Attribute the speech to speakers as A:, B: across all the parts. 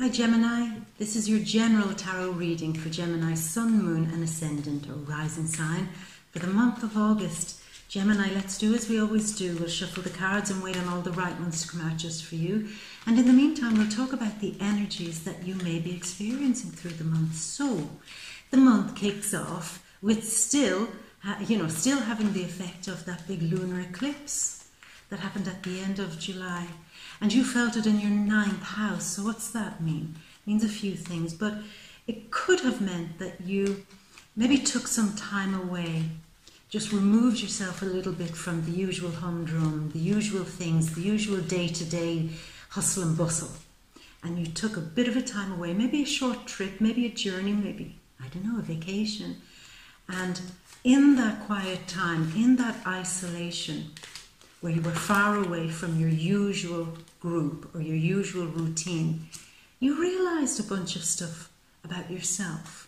A: Hi Gemini, this is your general tarot reading for Gemini Sun, Moon and Ascendant or Rising sign for the month of August. Gemini, let's do as we always do. We'll shuffle the cards and wait on all the right ones to come out just for you. And in the meantime, we'll talk about the energies that you may be experiencing through the month. So, the month kicks off with still having the effect of that big lunar eclipse that happened at the end of July. And you felt it in your 9th house. So what's that mean? It means a few things, but it could have meant that you maybe took some time away, just removed yourself a little bit from the usual humdrum, the usual things, the usual day-to-day hustle and bustle. And you took a bit of a time away, maybe a short trip, maybe a journey, maybe, I don't know, a vacation. And in that quiet time, in that isolation, where you were far away from your usual group or your usual routine, you realized a bunch of stuff about yourself.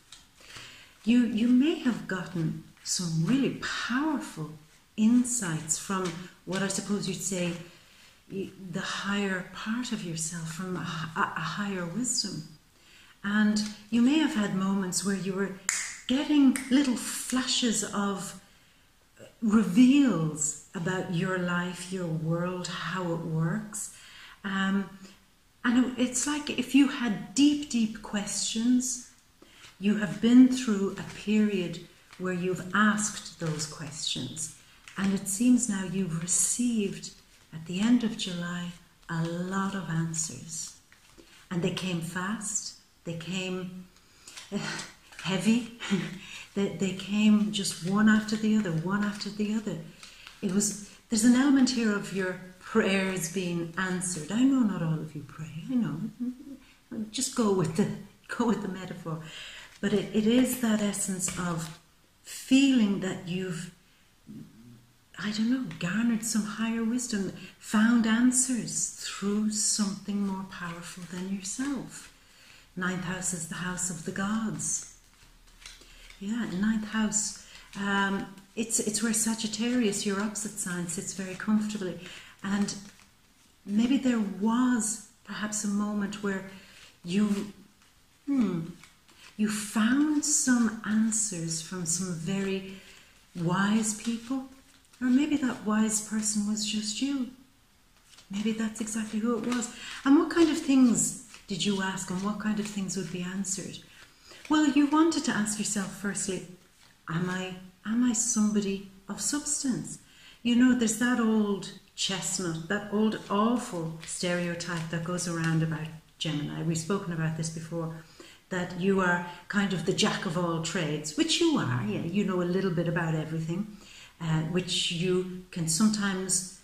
A: You may have gotten some really powerful insights from what I suppose you'd say the higher part of yourself, from a higher wisdom. And you may have had moments where you were getting little flashes of reveals about your life, your world, how it works. And it's like if you had deep, deep questions, you have been through a period where you've asked those questions. And it seems now you've received, at the end of July, a lot of answers. And they came fast, they came heavy, they came just one after the other, one after the other. There's an element here of your prayers being answered. I know not all of you pray, I know. Just go with the metaphor. But it is that essence of feeling that you've, I don't know, garnered some higher wisdom, found answers through something more powerful than yourself. 9th house is the house of the gods. Yeah, 9th house. It's where Sagittarius, your opposite sign, sits very comfortably. And maybe there was perhaps a moment where you found some answers from some very wise people. Or maybe that wise person was just you. Maybe that's exactly who it was. And what kind of things did you ask, and what kind of things would be answered? Well, you wanted to ask yourself, firstly, am I somebody of substance? You know, there's that old chestnut, that old awful stereotype that goes around about Gemini. We've spoken about this before, that you are kind of the jack of all trades, which you are. Yeah, you know a little bit about everything, which you can sometimes,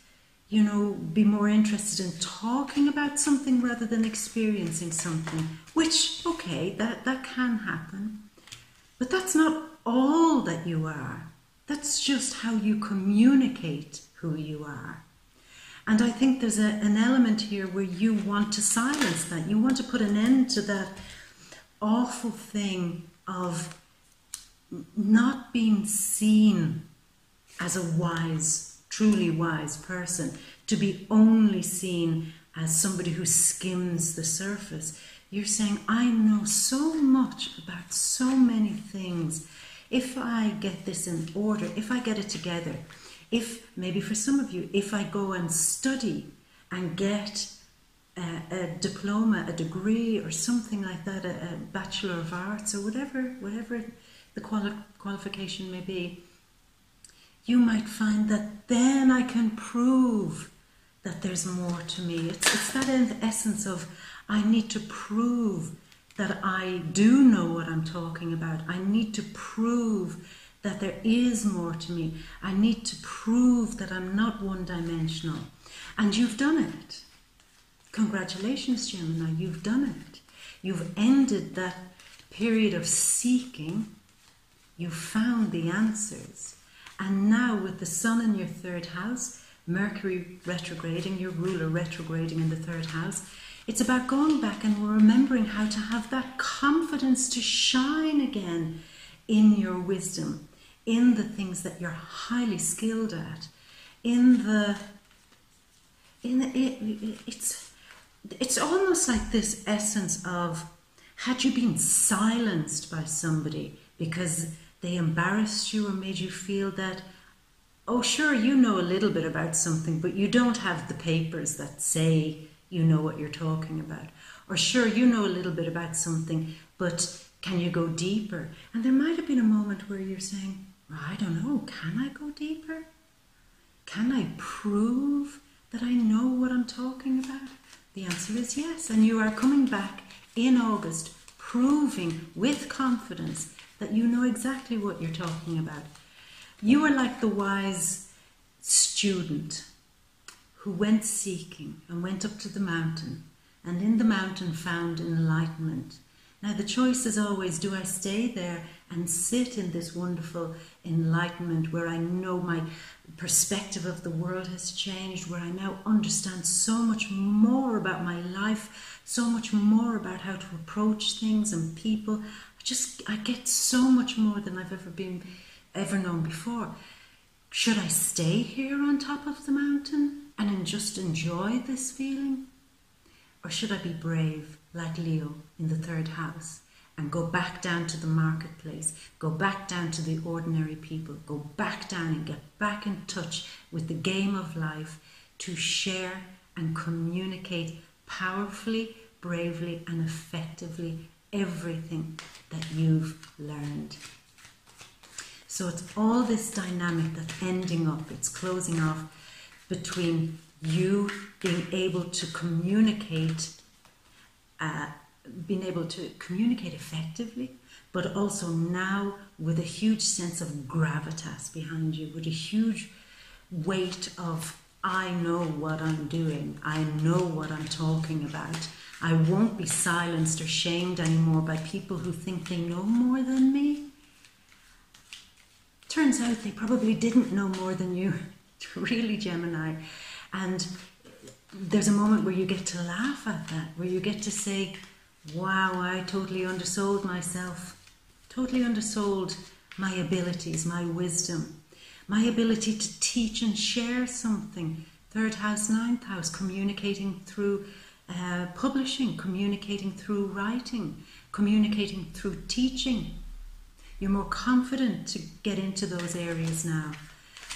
A: you know, be more interested in talking about something rather than experiencing something, which, okay, that can happen. But that's not all that you are. That's just how you communicate who you are. And I think there's an element here where you want to silence that. You want to put an end to that awful thing of not being seen as a wise, truly wise person, to be only seen as somebody who skims the surface. You're saying, I know so much about so many things. If I get this in order, if I get it together, if, maybe for some of you, if I go and study and get a diploma, a degree or something like that, a Bachelor of Arts or whatever the qualification may be, you might find that then I can prove that there's more to me. It's that essence of, I need to prove that I do know what I'm talking about. I need to prove that there is more to me. I need to prove that I'm not one-dimensional. And you've done it. Congratulations, Gemini, you've done it. You've ended that period of seeking. You've found the answers. And now with the Sun in your 3rd house, Mercury retrograding, your ruler retrograding in the 3rd house, it's about going back and remembering how to have that confidence to shine again in your wisdom, in the things that you're highly skilled at, it's it's almost like this essence of, had you been silenced by somebody because they embarrassed you or made you feel that, oh sure, you know a little bit about something, but you don't have the papers that say you know what you're talking about. Or sure, you know a little bit about something, but can you go deeper? And there might have been a moment where you're saying, well, I don't know, can I go deeper? Can I prove that I know what I'm talking about? The answer is yes. And you are coming back in August, proving with confidence that you know exactly what you're talking about. You are like the wise student who went seeking and went up to the mountain, and in the mountain found enlightenment. Now the choice is always, do I stay there and sit in this wonderful enlightenment where I know my perspective of the world has changed, where I now understand so much more about my life, so much more about how to approach things and people. I get so much more than I've ever known before. Should I stay here on top of the mountain and just enjoy this feeling? Or should I be brave, like Leo in the 3rd house, and go back down to the marketplace, go back down to the ordinary people, go back down and get back in touch with the game of life to share and communicate powerfully, bravely and effectively everything that you've learned. So it's all this dynamic that's ending up, it's closing off between you being able to communicate effectively, but also now with a huge sense of gravitas behind you, with a huge weight of, I know what I'm doing, I know what I'm talking about. I won't be silenced or shamed anymore by people who think they know more than me. Turns out they probably didn't know more than you, really, Gemini. And there's a moment where you get to laugh at that, where you get to say, wow, I totally undersold myself, totally undersold my abilities, my wisdom, my ability to teach and share something. 3rd house, 9th house, communicating through publishing, communicating through writing, communicating through teaching. You're more confident to get into those areas now.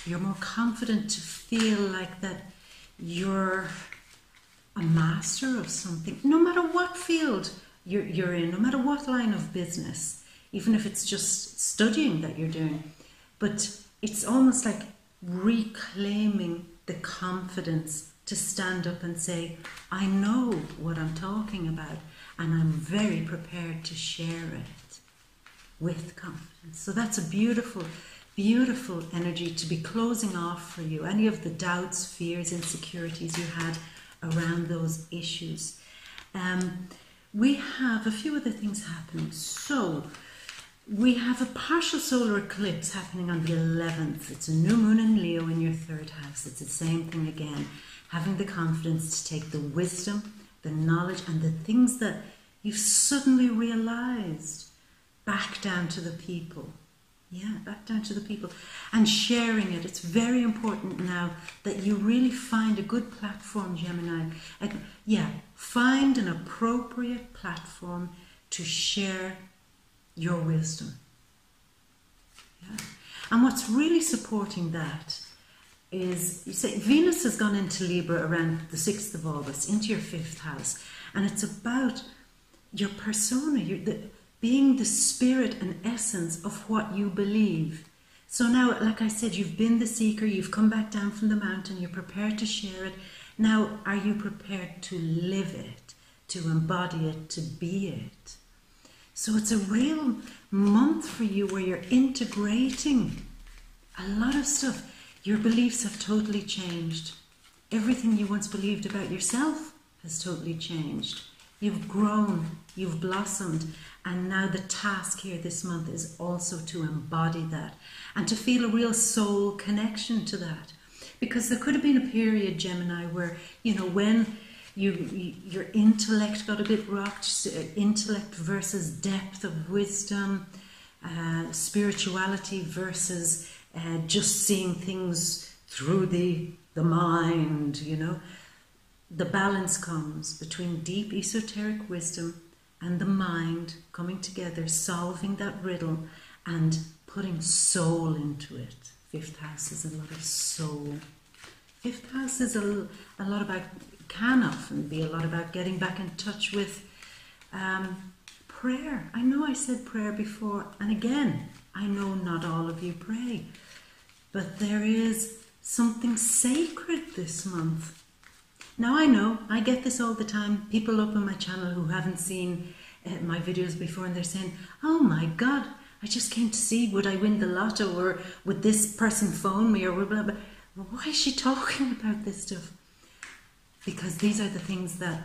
A: You're more confident to feel like that you're a master of something, no matter what field you're in, no matter what line of business, even if it's just studying that you're doing. But it's almost like reclaiming the confidence to stand up and say, I know what I'm talking about, and I'm very prepared to share it with confidence. So that's a beautiful, beautiful energy to be closing off for you. Any of the doubts, fears, insecurities you had around those issues. We have a few other things happening. So we have a partial solar eclipse happening on the 11th. It's a new moon in Leo in your 3rd house. It's the same thing again. Having the confidence to take the wisdom, the knowledge and the things that you've suddenly realized back down to the people. Yeah, back down to the people and sharing it. It's very important now that you really find a good platform, Gemini. Find an appropriate platform to share your wisdom. Yeah. And what's really supporting that is, you say, Venus has gone into Libra around the 6th of August, into your 5th house. And it's about your persona, being the spirit and essence of what you believe. So now, like I said, you've been the seeker, you've come back down from the mountain, you're prepared to share it. Now, are you prepared to live it, to embody it, to be it? So it's a real month for you where you're integrating a lot of stuff. Your beliefs have totally changed. Everything you once believed about yourself has totally changed. You've grown, you've blossomed, and now the task here this month is also to embody that and to feel a real soul connection to that. Because there could have been a period, Gemini, where, when your intellect got a bit rocked, intellect versus depth of wisdom, spirituality versus just seeing things through the mind, the balance comes between deep esoteric wisdom and the mind coming together, solving that riddle and putting soul into it. Fifth house is a lot of soul. Fifth house is a lot about, can often be a lot about getting back in touch with prayer. I know I said prayer before, and again, I know not all of you pray, but there is something sacred this month. Now I know, I get this all the time, people up on my channel who haven't seen my videos before, and they're saying, oh my God, I just came to see, would I win the lotto, or would this person phone me, or blah, blah, blah. Why is she talking about this stuff? Because these are the things that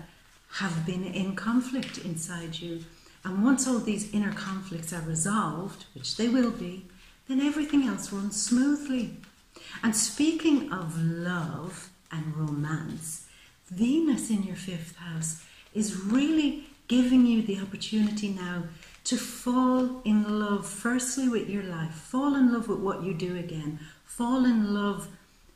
A: have been in conflict inside you. And once all these inner conflicts are resolved, which they will be, then everything else runs smoothly. And speaking of love and romance, Venus in your fifth house is really giving you the opportunity now to fall in love, firstly with your life, fall in love with what you do again, fall in love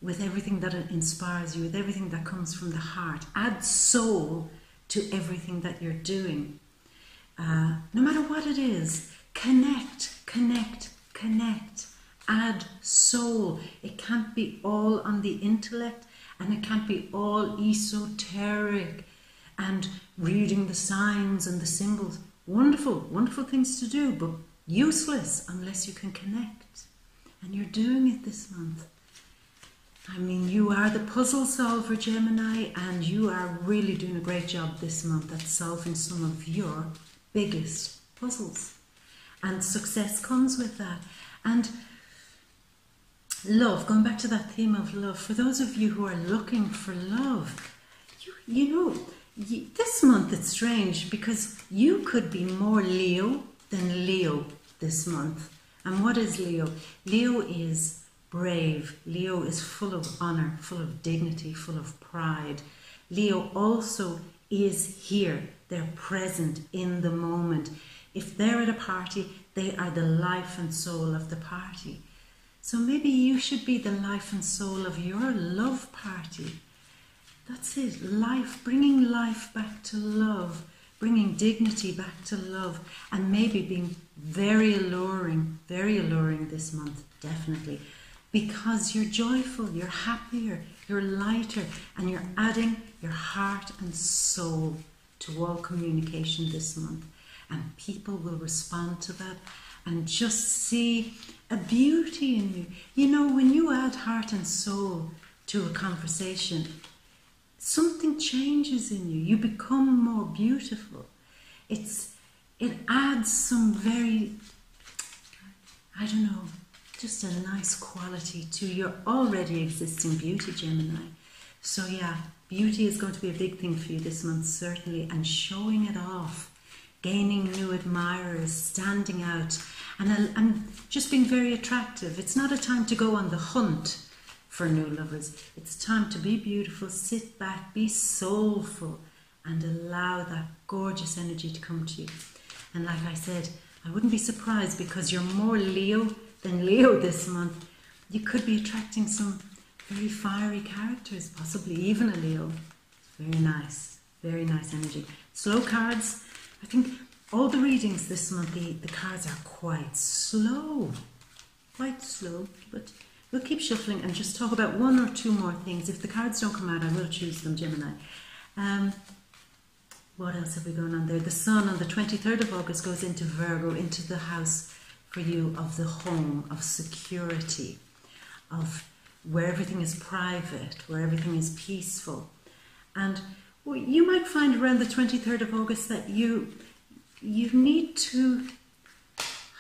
A: with everything that inspires you, with everything that comes from the heart. Add soul to everything that you're doing. No matter what it is, connect, connect, connect. Add soul. It can't be all on the intellect, and it can't be all esoteric and reading the signs and the symbols. Wonderful, wonderful things to do, but useless unless you can connect. And you're doing it this month. I mean, you are the puzzle solver, Gemini, and you are really doing a great job this month at solving some of your biggest puzzles. And success comes with that. And love, going back to that theme of love, for those of you who are looking for love, you know, this month it's strange because you could be more Leo than Leo this month. And what is Leo? Leo is brave. Leo is full of honor, full of dignity, full of pride. Leo also is here. They're present in the moment. If they're at a party, they are the life and soul of the party. So maybe you should be the life and soul of your love party. That's it. Life, bringing life back to love, bringing dignity back to love, and maybe being very alluring this month, definitely. Because you're joyful, you're happier, you're lighter, and you're adding your heart and soul to all communication this month. And people will respond to that and just see a beauty in you. You know, when you add heart and soul to a conversation, something changes in you. You become more beautiful. It adds some very, I don't know, just a nice quality to your already existing beauty, Gemini. So yeah, beauty is going to be a big thing for you this month, certainly, and showing it off, gaining new admirers, standing out, and just being very attractive. It's not a time to go on the hunt for new lovers. It's time to be beautiful, sit back, be soulful, and allow that gorgeous energy to come to you. And like I said, I wouldn't be surprised because you're more Leo than Leo this month. You could be attracting some very fiery characters, possibly even a Leo. Very nice energy. Slow cards. I think all the readings this month, the cards are quite slow, but we'll keep shuffling and just talk about one or two more things. If the cards don't come out, I will choose them, Gemini. What else have we going on there? The Sun on the 23rd of August goes into Virgo, into the house for you of the home, of security, of where everything is private, where everything is peaceful. And you might find around the 23rd of August that you need to,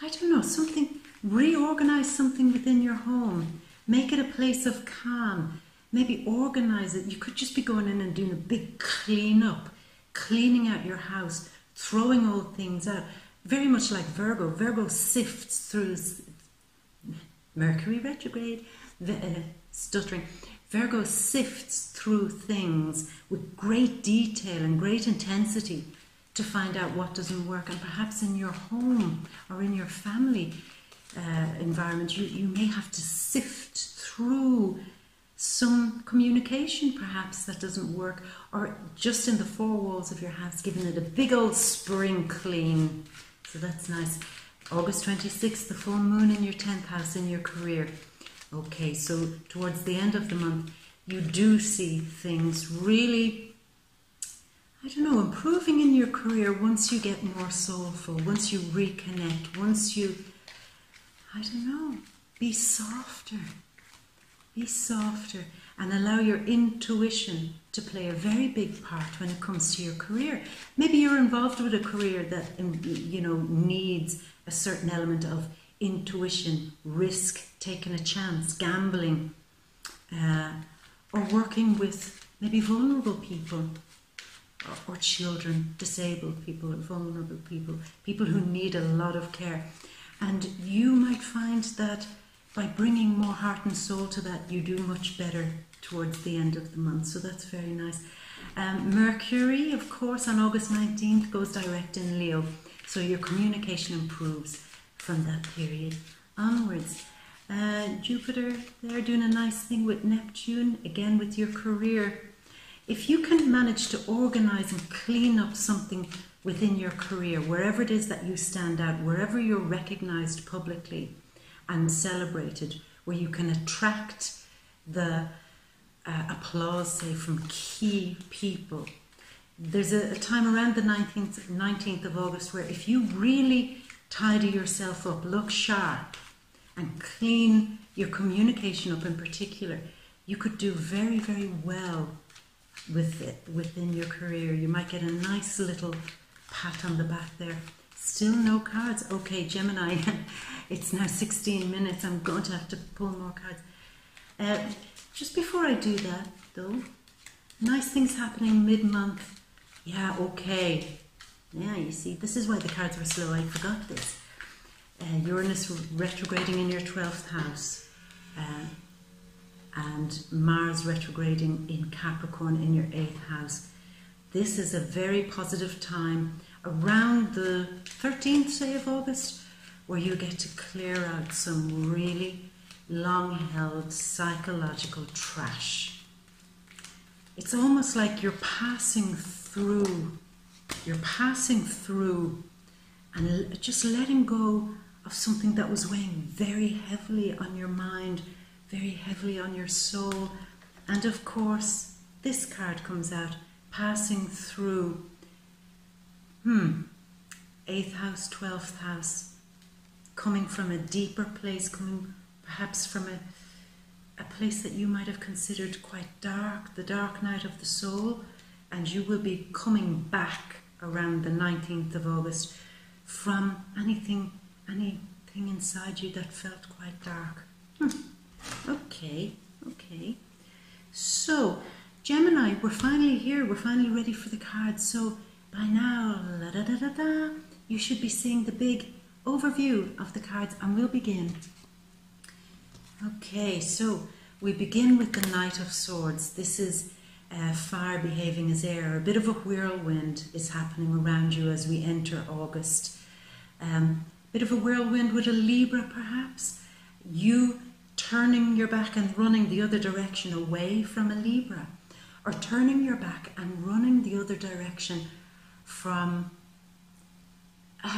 A: I don't know, reorganize something within your home. Make it a place of calm. Maybe organize it. You could just be going in and doing a big clean-up, cleaning out your house, throwing old things out. Very much like Virgo. Virgo sifts through Mercury retrograde, stuttering. Virgo sifts through things with great detail and great intensity to find out what doesn't work. And perhaps in your home or in your family environment, you may have to sift through some communication perhaps that doesn't work, or just in the four walls of your house, giving it a big old spring clean. So that's nice. August 26th, the full moon in your 10th house in your career. Okay, so towards the end of the month, you do see things really, I don't know, improving in your career once you get more soulful, once you reconnect, once you, I don't know, be softer. Be softer and allow your intuition to play a very big part when it comes to your career. Maybe you're involved with a career that, you know, needs a certain element of intuition, risk, taking a chance, gambling, or working with maybe vulnerable people or children, disabled people or vulnerable people, people who need a lot of care. And you might find that by bringing more heart and soul to that, you do much better towards the end of the month. So that's very nice. Mercury, of course, on August 19th goes direct in Leo. So your communication improves from that period onwards. Jupiter, they're doing a nice thing with Neptune, again with your career. If you can manage to organize and clean up something within your career, wherever it is that you stand out, wherever you're recognized publicly and celebrated, where you can attract the applause, say, from key people. There's a time around the 19th of August where if you really tidy yourself up, look sharp, and clean your communication up in particular, you could do very, very well with it within your career. You might get a nice little pat on the back there. Still no cards. Okay, Gemini, it's now 16 minutes. I'm going to have to pull more cards. Just before I do that, though, nice things happening mid-month. Yeah, okay. Yeah, you see, this is why the cards were slow. I forgot this. Uranus retrograding in your 12th house. And Mars retrograding in Capricorn in your 8th house. This is a very positive time around the 13th, say, of August, where you get to clear out some really long-held psychological trash. It's almost like you're passing through and just letting go of something that was weighing very heavily on your mind, very heavily on your soul. And of course, this card comes out, passing through 8th house, 12th house, coming from a deeper place, coming perhaps from a place that you might have considered quite dark, the dark night of the soul, and you will be coming back around the 19th of August from anything inside you that felt quite dark. Okay. So, Gemini, we're finally here. We're finally ready for the cards. So, by now, you should be seeing the big overview of the cards, and we'll begin. Okay, so we begin with the Knight of Swords. This is fire behaving as air. A bit of a whirlwind is happening around you as we enter August. Bit of a whirlwind with a Libra, perhaps. You turning your back and running the other direction away from a Libra, or turning your back and running the other direction from a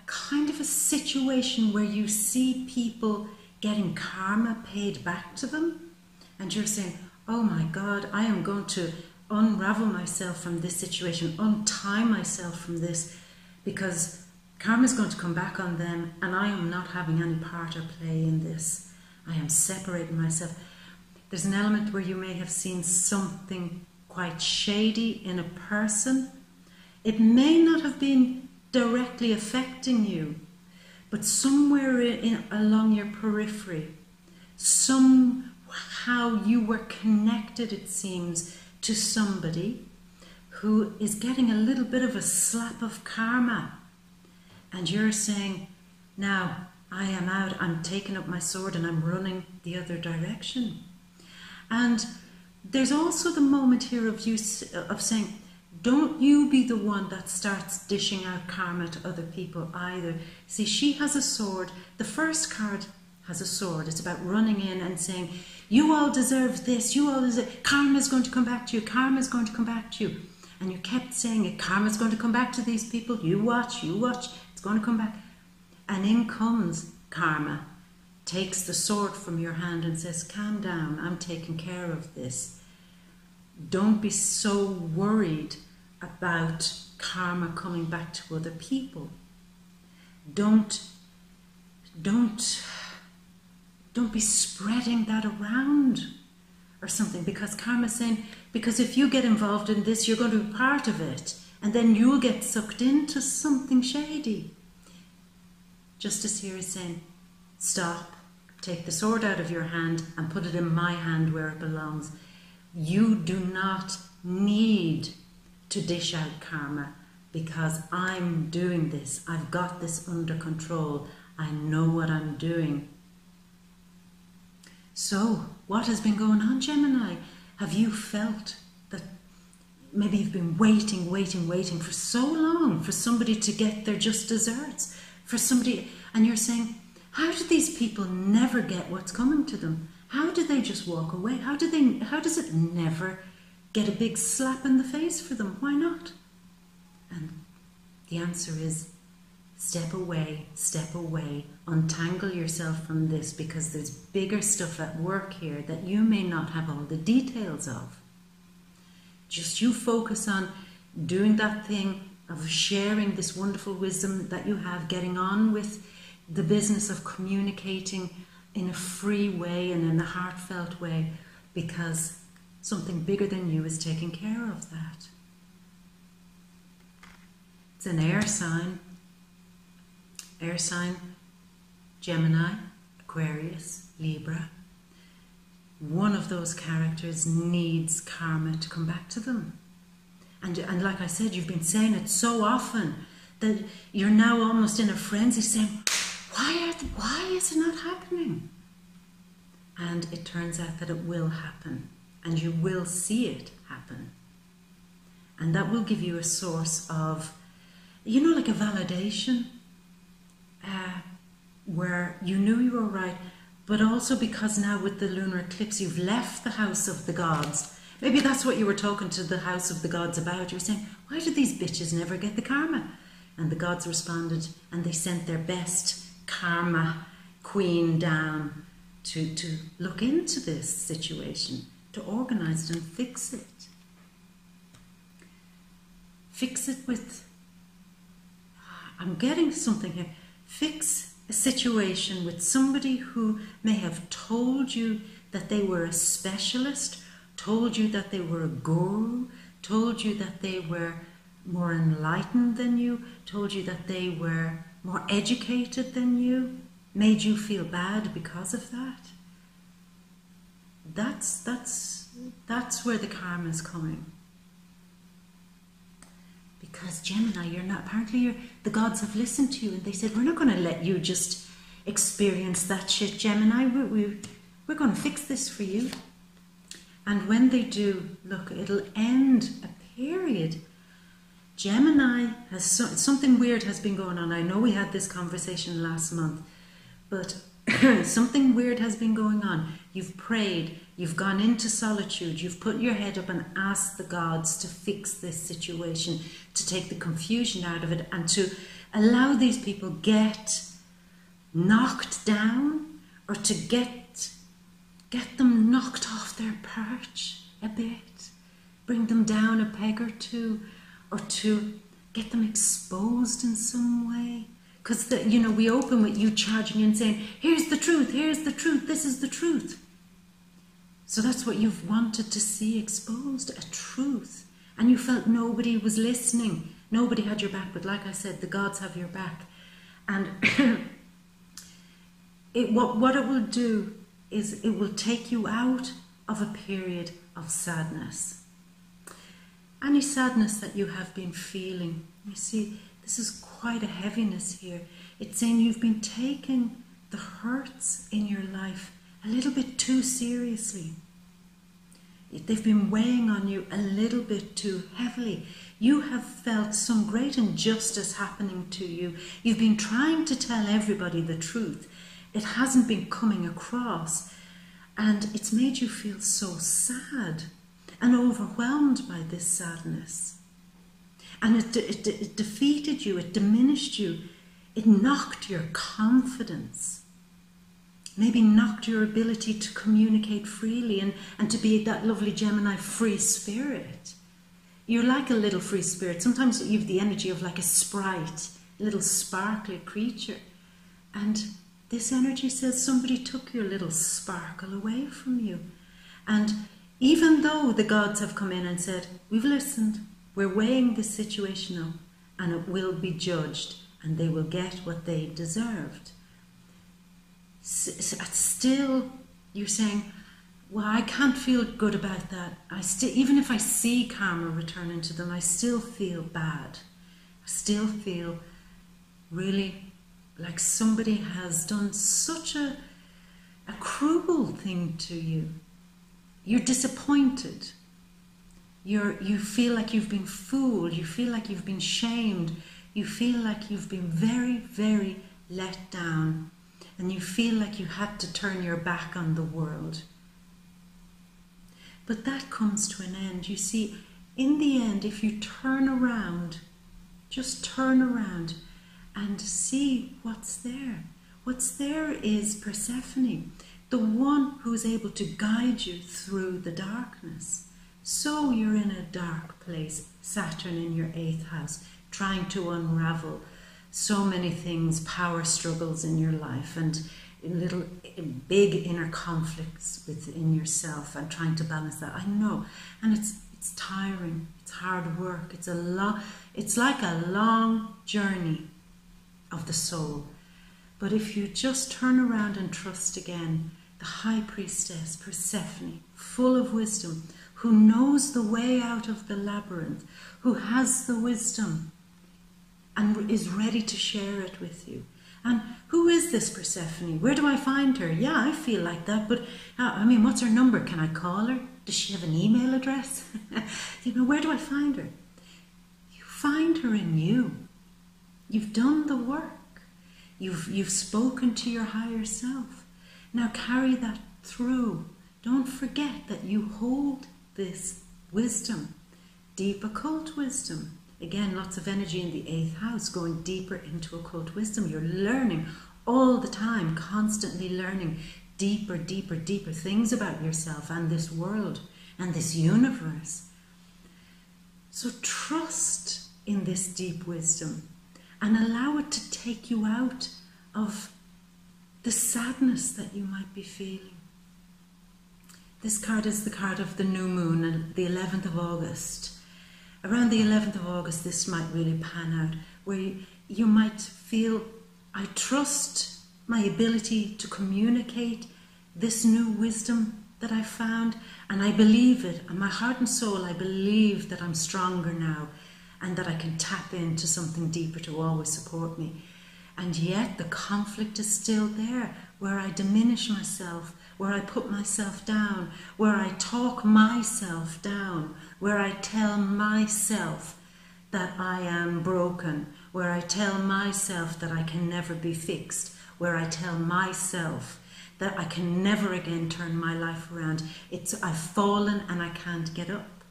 A: kind of a situation where you see people getting karma paid back to them, and you're saying, oh my God, I am going to unravel myself from this situation, untie myself from this, because karma is going to come back on them, and I am not having any part or play in this. I am separating myself. There's an element where you may have seen something quite shady in a person. It may not have been directly affecting you, but somewhere along your periphery, somehow you were connected, it seems, to somebody who is getting a little bit of a slap of karma. And you're saying, now, I am out, I'm taking up my sword and I'm running the other direction. And there's also the moment here of saying, don't you be the one that starts dishing out karma to other people either. See, she has a sword. The first card has a sword. It's about running in and saying, You all deserve this. You all deserve... Karma's going to come back to you. Karma's going to come back to you. And you kept saying it. Karma's going to come back to these people. You watch, you watch. It's going to come back. And in comes karma, takes the sword from your hand and says, calm down, I'm taking care of this. Don't be so worried about karma coming back to other people. Don't be spreading that around or something, because karma's saying, because if you get involved in this, you're going to be part of it, and then you'll get sucked into something shady. Justice here is saying, stop, take the sword out of your hand and put it in my hand where it belongs. You do not need to dish out karma, because I'm doing this. I've got this under control. I know what I'm doing. So, what has been going on, Gemini? Have you felt that maybe you've been waiting for so long for somebody to get their just desserts? For somebody, and you're saying, how do these people never get what's coming to them? How do they just walk away? How does it never get a big slap in the face for them? Why not? And the answer is, step away, untangle yourself from this, because there's bigger stuff at work here that you may not have all the details of. Just you focus on doing that thing of sharing this wonderful wisdom that you have, getting on with the business of communicating in a free way and in a heartfelt way, because something bigger than you is taking care of that. It's an air sign. Air sign, Gemini, Aquarius, Libra. One of those characters needs karma to come back to them. And like I said, you've been saying it so often that you're now almost in a frenzy saying, why is it not happening? And it turns out that it will happen, and you will see it happen. And that will give you a source of, like a validation, where you knew you were right, but also because now with the lunar eclipse you've left the house of the gods. Maybe that's what you were talking to the house of the gods about. You were saying, why do these bitches never get the karma? And the gods responded, and they sent their best karma queen down to look into this situation, to organise it and fix it. Fix it with, I'm getting something here, fix a situation with somebody who may have told you that they were a specialist, told you that they were a guru, told you that they were more enlightened than you, told you that they were more educated than you, made you feel bad because of that. That's where the karma is coming. Because Gemini, the gods have listened to you, and they said, we're not going to let you just experience that shit, Gemini. We're going to fix this for you. And when they do, look, it'll end a period. Gemini has something weird has been going on. I know we had this conversation last month, but something weird has been going on. You've prayed, you've gone into solitude, you've put your head up and asked the gods to fix this situation, to take the confusion out of it, and to allow these people get knocked down, or to get them knocked off their perch a bit, bring them down a peg or two, or to get them exposed in some way. Because, we open with you charging in saying, here's the truth, this is the truth. So that's what you've wanted to see exposed, a truth. And you felt nobody was listening. Nobody had your back. But like I said, the gods have your back. And what it will do is it will take you out of a period of sadness. Any sadness that you have been feeling. You see, this is quite a heaviness here. It's saying you've been taking the hurts in your life a little bit too seriously. They've been weighing on you a little bit too heavily. You have felt some great injustice happening to you. You've been trying to tell everybody the truth. It hasn't been coming across. And it's made you feel so sad and overwhelmed by this sadness. And it defeated you, it diminished you, it knocked your confidence, maybe knocked your ability to communicate freely and to be that lovely Gemini free spirit. You're like a little free spirit. Sometimes you have the energy of like a sprite, a little sparkly creature. And this energy says somebody took your little sparkle away from you. And even though the gods have come in and said, we've listened, we're weighing this situation up, and it will be judged, and they will get what they deserved. Still, you're saying, well, I can't feel good about that. Even if I see karma returning to them, I still feel bad. I still feel really like somebody has done such a cruel thing to you. You're disappointed. You feel like you've been fooled. You feel like you've been shamed. You feel like you've been very, very let down. And you feel like you had to turn your back on the world. But that comes to an end. You see, in the end, if you turn around, just turn around and see what's there. What's there is Persephone, the one who's able to guide you through the darkness. So you're in a dark place, Saturn in your 8th house, trying to unravel so many things, power struggles in your life and little big inner conflicts within yourself and trying to balance that. I know, and it's tiring, it's hard work, it's like a long journey of the soul. But if you just turn around and trust again, the high priestess Persephone, full of wisdom, who knows the way out of the labyrinth, who has the wisdom and is ready to share it with you. And who is this Persephone? Where do I find her? Yeah, I feel like that, but I mean, what's her number? Can I call her? Does she have an email address? Where do I find her? You find her in you. You've done the work. You've spoken to your higher self. Now carry that through. Don't forget that you hold this wisdom, deep occult wisdom. Again, lots of energy in the 8th house, going deeper into occult wisdom. You're learning all the time, constantly learning deeper, deeper, deeper things about yourself and this world and this universe. So trust in this deep wisdom and allow it to take you out of the sadness that you might be feeling. This card is the card of the new moon, and the 11th of August. Around the 11th of August, this might really pan out, where you might feel, I trust my ability to communicate this new wisdom that I found, and I believe it. In my heart and soul, I believe that I'm stronger now and that I can tap into something deeper to always support me. And yet the conflict is still there, where I diminish myself, where I put myself down, where I talk myself down, where I tell myself that I am broken, where I tell myself that I can never be fixed, where I tell myself that I can never again turn my life around. I've fallen and I can't get up.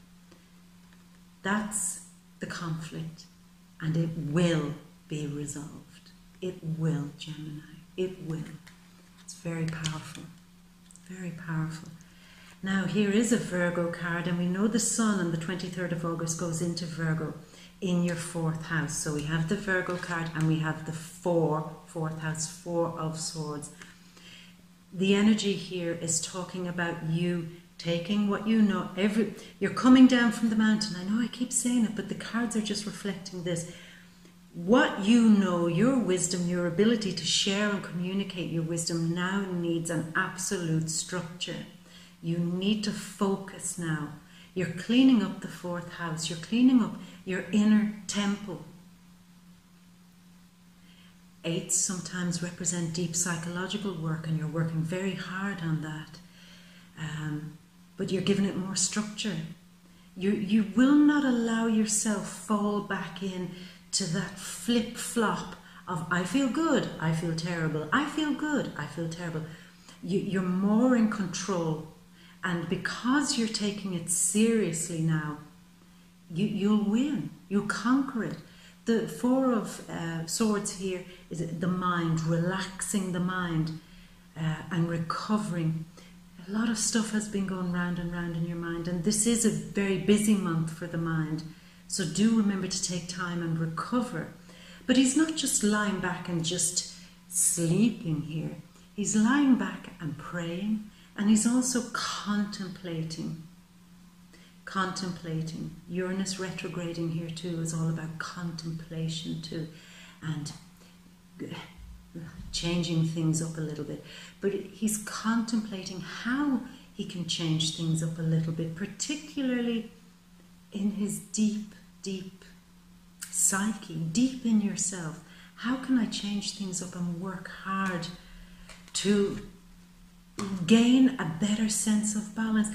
A: That's the conflict, and it will be resolved. It will, Gemini. It will. It's very powerful. Very powerful. Now, here is a Virgo card, and we know the sun on the 23rd of August goes into Virgo in your 4th house. So we have the Virgo card, and we have the 4th house, 4 of Swords. The energy here is talking about you taking what you know. You're coming down from the mountain. I know I keep saying it, but the cards are just reflecting this. What you know, your wisdom, your ability to share and communicate your wisdom now needs an absolute structure. You need to focus now. You're cleaning up the 4th house. You're cleaning up your inner temple. 8s sometimes represent deep psychological work, and you're working very hard on that. But you're giving it more structure. You will not allow yourself fall back in to that flip-flop of I feel good, I feel terrible, I feel good, I feel terrible. You're more in control. And because you're taking it seriously now, you'll win. You'll conquer it. The Four of Swords here is the mind, relaxing the mind and recovering. A lot of stuff has been going round and round in your mind, and this is a very busy month for the mind. So do remember to take time and recover. But he's not just lying back and just sleeping here. He's lying back and praying, and he's also contemplating. Contemplating. Uranus retrograding here too is all about contemplation too, and changing things up a little bit. But he's contemplating how he can change things up a little bit, particularly in his deep, deep psyche, deep in yourself. How can I change things up and work hard to gain a better sense of balance?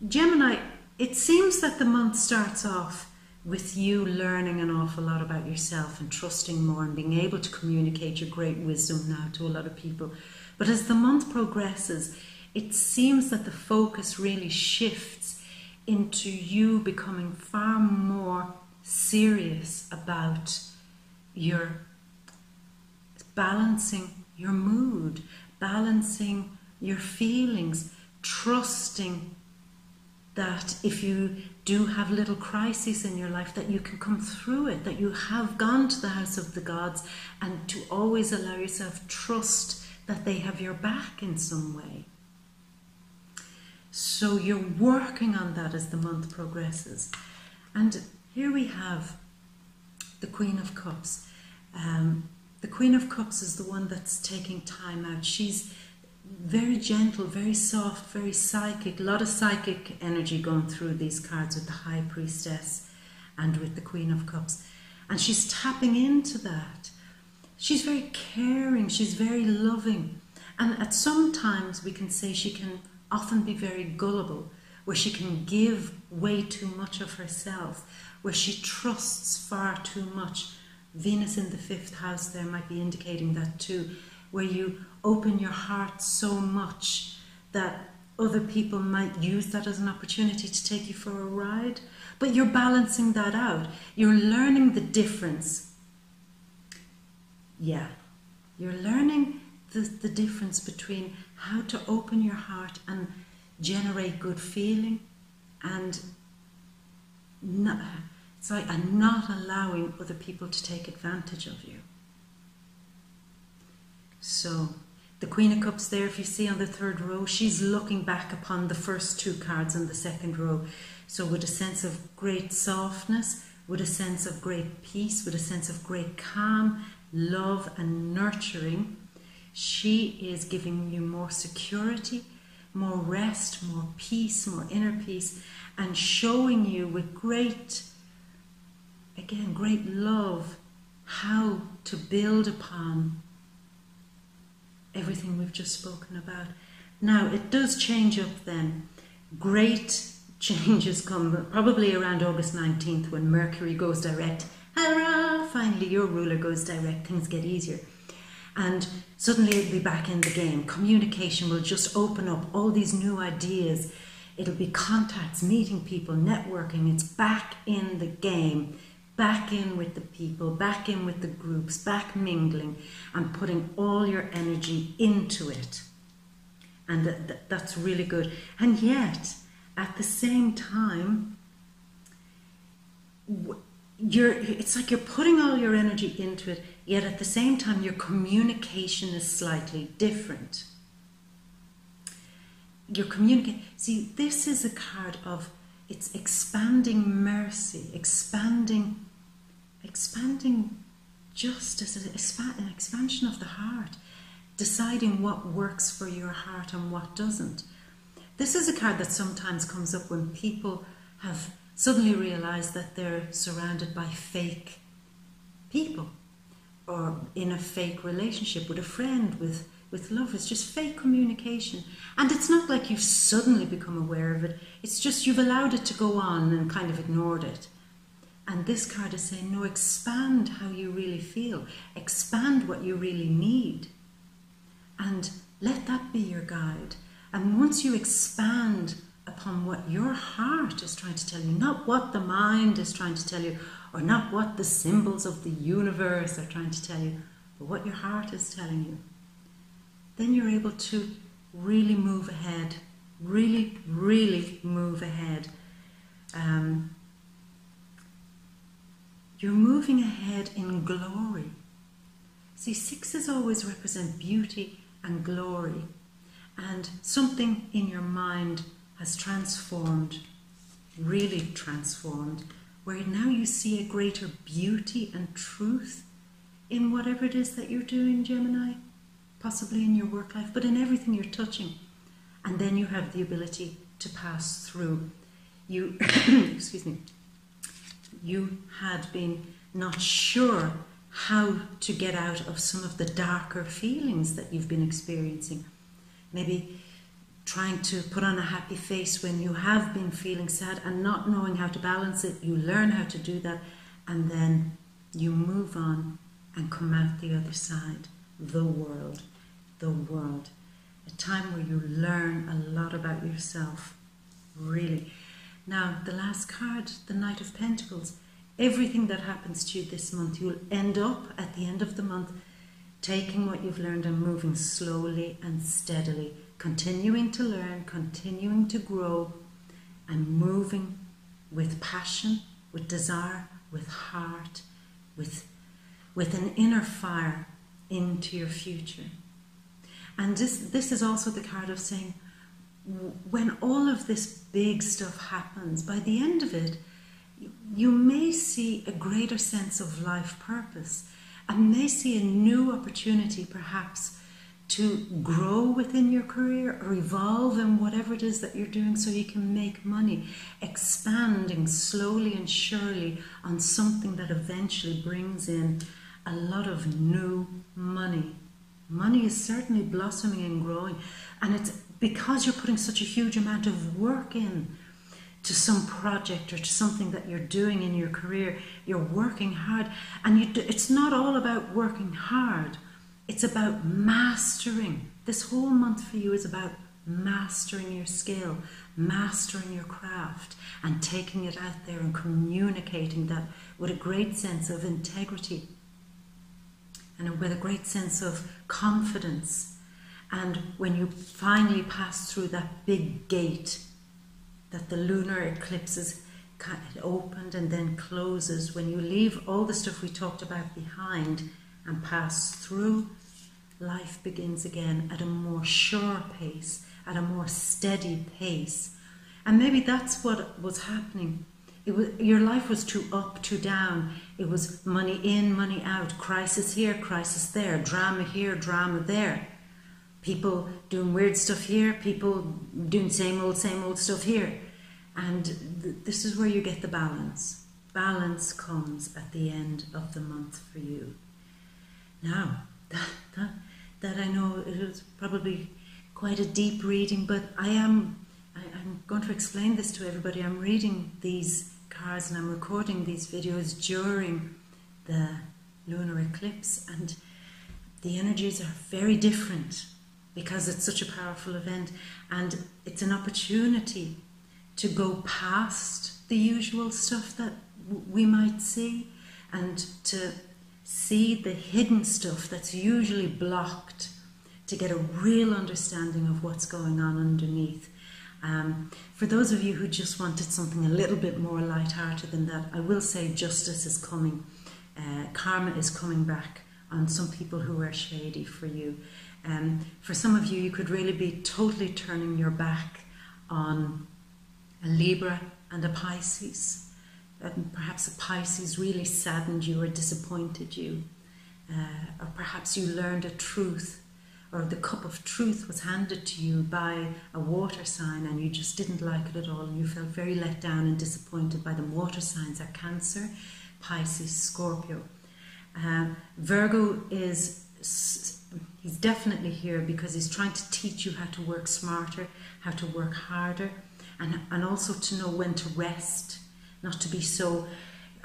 A: Gemini, it seems that the month starts off with you learning an awful lot about yourself and trusting more and being able to communicate your great wisdom now to a lot of people. But as the month progresses, it seems that the focus really shifts into you becoming far more serious about your balancing your mood, balancing your feelings, trusting that if you do have little crises in your life, that you can come through it, that you have gone to the house of the gods, and to always allow yourself trust that they have your back in some way. So you're working on that as the month progresses. And here we have the Queen of Cups. The Queen of Cups is the one that's taking time out. She's very gentle, very soft, very psychic. A lot of psychic energy going through these cards with the High Priestess and with the Queen of Cups. And she's tapping into that. She's very caring, she's very loving. And at some times we can say she can often be very gullible, where she can give way too much of herself, where she trusts far too much. Venus in the 5th house there might be indicating that too, where you open your heart so much that other people might use that as an opportunity to take you for a ride. But you're balancing that out. You're learning the difference. Yeah, you're learning the difference between how to open your heart and generate good feeling and not allowing other people to take advantage of you. So the Queen of Cups there, if you see on the 3rd row, she's looking back upon the first 2 cards on the 2nd row. So with a sense of great softness, with a sense of great peace, with a sense of great calm, love and nurturing, she is giving you more security, more rest, more peace, more inner peace, and showing you with great love how to build upon everything we've just spoken about. Now, it does change up then. Great changes come probably around August 19th when Mercury goes direct. Hurrah! Finally, your ruler goes direct. Things get easier. And suddenly it'll be back in the game. Communication will just open up all these new ideas. It'll be contacts, meeting people, networking. It's back in the game. Back in with the people, back in with the groups, back mingling and putting all your energy into it. And that's really good. And yet, at the same time, it's like you're putting all your energy into it, yet at the same time your communication is slightly different. See, this is a card of, it's expanding mercy, expanding justice, an expansion of the heart, deciding what works for your heart and what doesn't. This is a card that sometimes comes up when people have suddenly realized that they're surrounded by fake people, or in a fake relationship with a friend, with lovers, just fake communication. And it's not like you've suddenly become aware of it, it's just you've allowed it to go on and kind of ignored it. And this card is saying, no, expand how you really feel, expand what you really need, and Let that be your guide. And once you expand upon what your heart is trying to tell you, not what the mind is trying to tell you, or not what the symbols of the universe are trying to tell you, but what your heart is telling you, then you're able to really move ahead, really, really move ahead. You're moving ahead in glory. See, sixes always represent beauty and glory, and something in your mind has transformed, really transformed, where now you see a greater beauty and truth in whatever it is that you're doing, Gemini, possibly in your work life, but in everything you're touching. And then you have the ability to pass through. You, excuse me, you had been not sure how to get out of some of the darker feelings that you've been experiencing. Maybe trying to put on a happy face when you have been feeling sad and not knowing how to balance it. You learn how to do that, and then you move on and come out the other side. The world. A time where you learn a lot about yourself, really. Now, the last card, the Knight of Pentacles. Everything that happens to you this month, you'll end up at the end of the month taking what you've learned and moving slowly and steadily, continuing to learn, continuing to grow, and moving with passion, with desire, with heart, with an inner fire into your future. And this is also the card of saying, when all of this big stuff happens, by the end of it, you may see a greater sense of life purpose, and may see a new opportunity perhaps to grow within your career or evolve in whatever it is that you're doing, so you can make money, expanding slowly and surely on something that eventually brings in a lot of new money. Money is certainly blossoming and growing, and it's because you're putting such a huge amount of work in to some project or to something that you're doing in your career. You're working hard, and it's not all about working hard. It's about mastering. This whole month for you is about mastering your skill, mastering your craft, and taking it out there and communicating that with a great sense of integrity and with a great sense of confidence. And when you finally pass through that big gate that the lunar eclipses opened and then closes, when you leave all the stuff we talked about behind and pass through, life begins again at a more sure pace, at a more steady pace. And maybe that's what was happening. Your life was too up, too down. It was money in, money out, crisis here, crisis there, drama here, drama there. People doing weird stuff here, people doing same old stuff here. And this is where you get the balance. Balance comes at the end of the month for you. Now, that I know it was probably quite a deep reading, but I'm going to explain this to everybody. I'm reading these cards and I'm recording these videos during the lunar eclipse, and the energies are very different because it's such a powerful event, and it's an opportunity to go past the usual stuff that we might see and to see the hidden stuff that's usually blocked, to get a real understanding of what's going on underneath. For those of you who just wanted something a little bit more light-hearted than that, I will say justice is coming. Karma is coming back on some people who are shady for you. For some of you, you could really be totally turning your back on a Libra and a Pisces. Perhaps a Pisces really saddened you or disappointed you. Or perhaps you learned a truth, or the cup of truth was handed to you by a water sign and you just didn't like it at all, and you felt very let down and disappointed by them. Water signs are Cancer, Pisces, Scorpio. Virgo he's definitely here because he's trying to teach you how to work smarter, how to work harder, and also to know when to rest, not to be so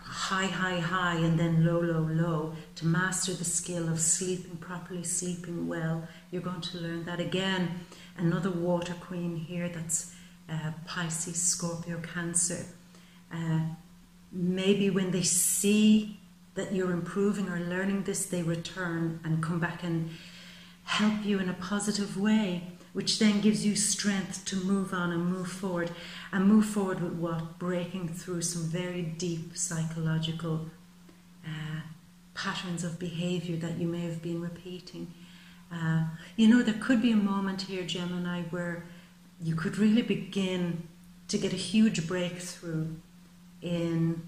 A: high, high, high, and then low, low, low. To master the skill of sleeping properly, sleeping well, you're going to learn that again. Another water queen here, that's Pisces, Scorpio, Cancer. Maybe when they see that you're improving or learning this, they return and come back and help you in a positive way, which then gives you strength to move on and move forward. And move forward with what? Breaking through some very deep psychological patterns of behavior that you may have been repeating. You know, there could be a moment here, Gemini, where you could really begin to get a huge breakthrough in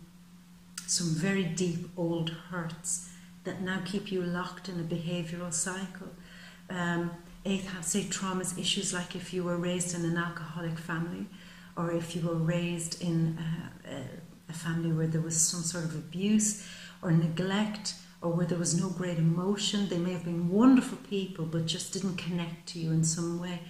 A: some very deep old hurts that now keep you locked in a behavioral cycle. Eighth house, say traumas, issues like if you were raised in an alcoholic family, or if you were raised in a family where there was some sort of abuse or neglect, or where there was no great emotion. They may have been wonderful people, but just didn't connect to you in some way.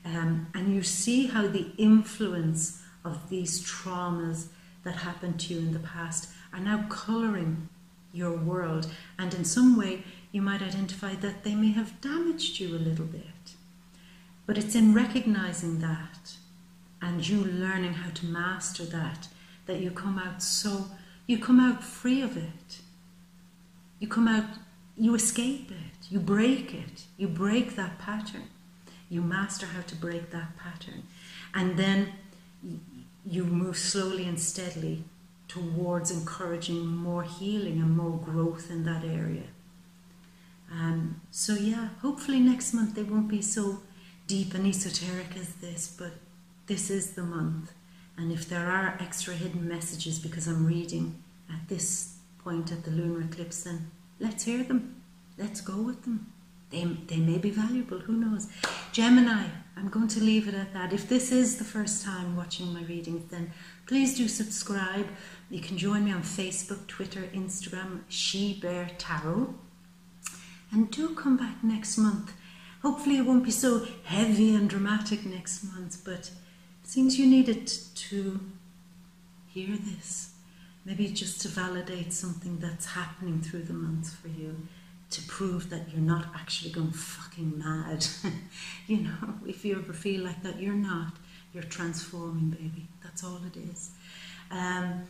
A: And you see how the influence of these traumas that happened to you in the past are now colouring your world. And in some way, you might identify that they may have damaged you a little bit. But it's in recognising that and you learning how to master that, that you come out free of it. You come out, you escape it, you break that pattern. You master how to break that pattern. And then you move slowly and steadily towards encouraging more healing and more growth in that area. So yeah, hopefully next month they won't be so deep and esoteric as this, but this is the month. And if there are extra hidden messages because I'm reading at this point at the lunar eclipse, then let's hear them. Let's go with them. They may be valuable, who knows. Gemini, I'm going to leave it at that. If this is the first time watching my readings, then please do subscribe. You can join me on Facebook, Twitter, Instagram, She Bear Tarot. And do come back next month. Hopefully it won't be so heavy and dramatic next month, but it seems you needed to hear this. Maybe just to validate something that's happening through the month for you, to prove that you're not actually going fucking mad. You know, if you ever feel like that, you're not. You're transforming, baby. That's all it is. And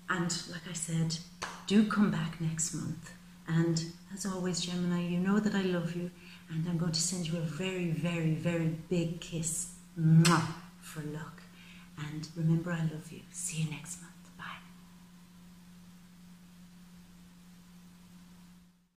A: like I said, do come back next month. And as always, Gemini, you know that I love you, and I'm going to send you a very, very, very big kiss. Mwah, for luck. And remember, I love you. See you next month.